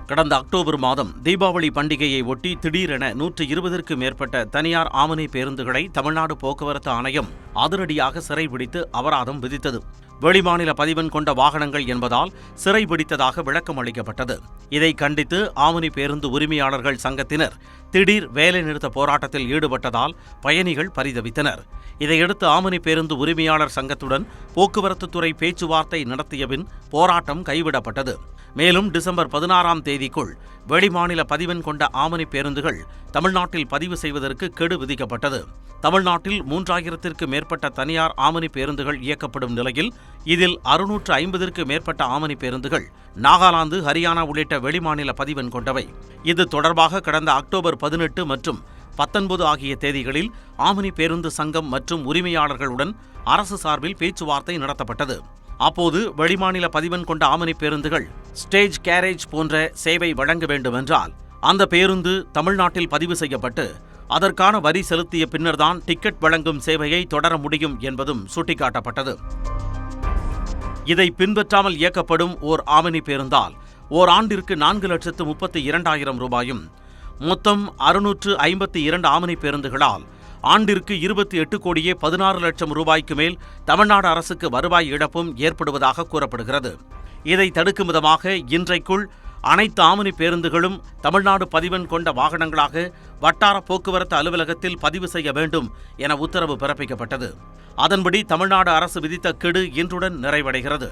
கடந்த அக்டோபர் மாதம் தீபாவளி பண்டிகையை ஒட்டி திடீரென 120க்கும் மேற்பட்ட தனியார் ஆம்னி பேருந்துகளை தமிழ்நாடு போக்குவரத்து ஆணையம் அதிரடியாக சிறைபிடித்து அபராதம் விதித்தது. வெளிமாநில பதிவெண் கொண்ட வாகனங்கள் என்பதால் சிறைபிடித்ததாக விளக்கம் அளிக்கப்பட்டது. இதை கண்டித்து ஆம்னி பேருந்து உரிமையாளர்கள் சங்கத்தினர் திடீர் வேலைநிறுத்த போராட்டத்தில் ஈடுபட்டதால் பயணிகள் பரிதவித்தனர். இதையடுத்து ஆம்னி பேருந்து உரிமையாளர் சங்கத்துடன் போக்குவரத்துத்துறை பேச்சுவார்த்தை நடத்திய பின் போராட்டம் கைவிடப்பட்டது. மேலும் டிசம்பர் 16ஆம் தேதிக்குள் வெளிமாநில பதிவெண் கொண்ட ஆம்னி பேருந்துகள் தமிழ்நாட்டில் பதிவு செய்வதற்கு கெடு விதிக்கப்பட்டது. தமிழ்நாட்டில் 3000க்கும் மேற்பட்ட தனியார் ஆம்னி பேருந்துகள் இயக்கப்படும் நிலையில் இதில் 650க்கும் மேற்பட்ட ஆம்னி பேருந்துகள் நாகாலாந்து, ஹரியானா உள்ளிட்ட வெளிமாநில பதிவெண் கொண்டவை. இது தொடர்பாக கடந்த அக்டோபர் 18 மற்றும் 19 ஆகிய தேதிகளில் ஆம்னி பேருந்து சங்கம் மற்றும் உரிமையாளர்களுடன் அரசு சார்பில் பேச்சுவார்த்தை நடத்தப்பட்டது. அப்போது வெளிமாநில பதிவெண் கொண்ட ஆம்னி பேருந்துகள் ஸ்டேஜ் கேரேஜ் போன்ற சேவை வழங்க வேண்டுமென்றால் அந்த பேருந்து தமிழ்நாட்டில் பதிவு செய்யப்பட்டு அதற்கான வரி செலுத்திய பின்னர்தான் டிக்கெட் வழங்கும் சேவையை தொடர முடியும் என்பதும் சுட்டிக்காட்டப்பட்டது. இதை பின்பற்றாமல் இயக்கப்படும் ஓர் ஆம்னி பேருந்தால் ஓராண்டிற்கு 4,32,000 ரூபாயும், மொத்தம் 652 ஆம்னி பேருந்துகளால் ஆண்டிற்கு 28,16 லட்சம் ரூபாய்க்கு மேல் தமிழ்நாடு அரசுக்கு வருவாய் இழப்பும் ஏற்படுவதாக கூறப்படுகிறது. இதை தடுக்கும் விதமாக இன்றைக்குள் அனைத்து ஆம்னி பேருந்துகளும் தமிழ்நாடு பதிவெண் கொண்ட வாகனங்களாக வட்டார போக்குவரத்து அலுவலகத்தில் பதிவு செய்ய வேண்டும் என உத்தரவு பிறப்பிக்கப்பட்டது. அதன்படி தமிழ்நாடு அரசு விதித்த கெடு இன்றுடன் நிறைவடைகிறது.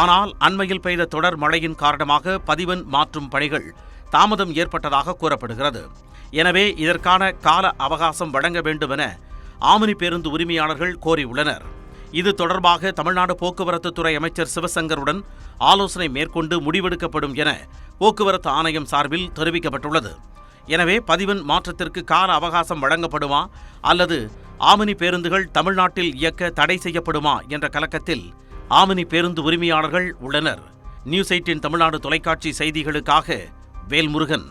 ஆனால் அண்மையில் பெய்த தொடர் மழையின் காரணமாக பதிவெண் மாற்றும் பணிகள் தாமதம் ஏற்பட்டதாக கூறப்படுகிறது. எனவே இதற்கான கால அவகாசம் வழங்க வேண்டும் என ஆம்னி பேருந்து உரிமையாளர்கள் கோரியுள்ளனர். இது தொடர்பாக தமிழ்நாடு போக்குவரத்துத்துறை அமைச்சர் சிவசங்கருடன் ஆலோசனை மேற்கொண்டு முடிவெடுக்கப்படும் என போக்குவரத்து ஆணையம் சார்பில் தெரிவிக்கப்பட்டுள்ளது. எனவே பதிவெண் மாற்றத்திற்கு கால அவகாசம் வழங்கப்படுமா அல்லது ஆம்னி பேருந்துகள் தமிழ்நாட்டில் இயக்க தடை செய்யப்படுமா என்ற கலக்கத்தில் ஆம்னி பேருந்து உரிமையாளர்கள் உள்ளனர். நியூஸ் 18 தமிழ்நாடு தொலைக்காட்சி செய்திகளுக்காக வேல்முருகன்.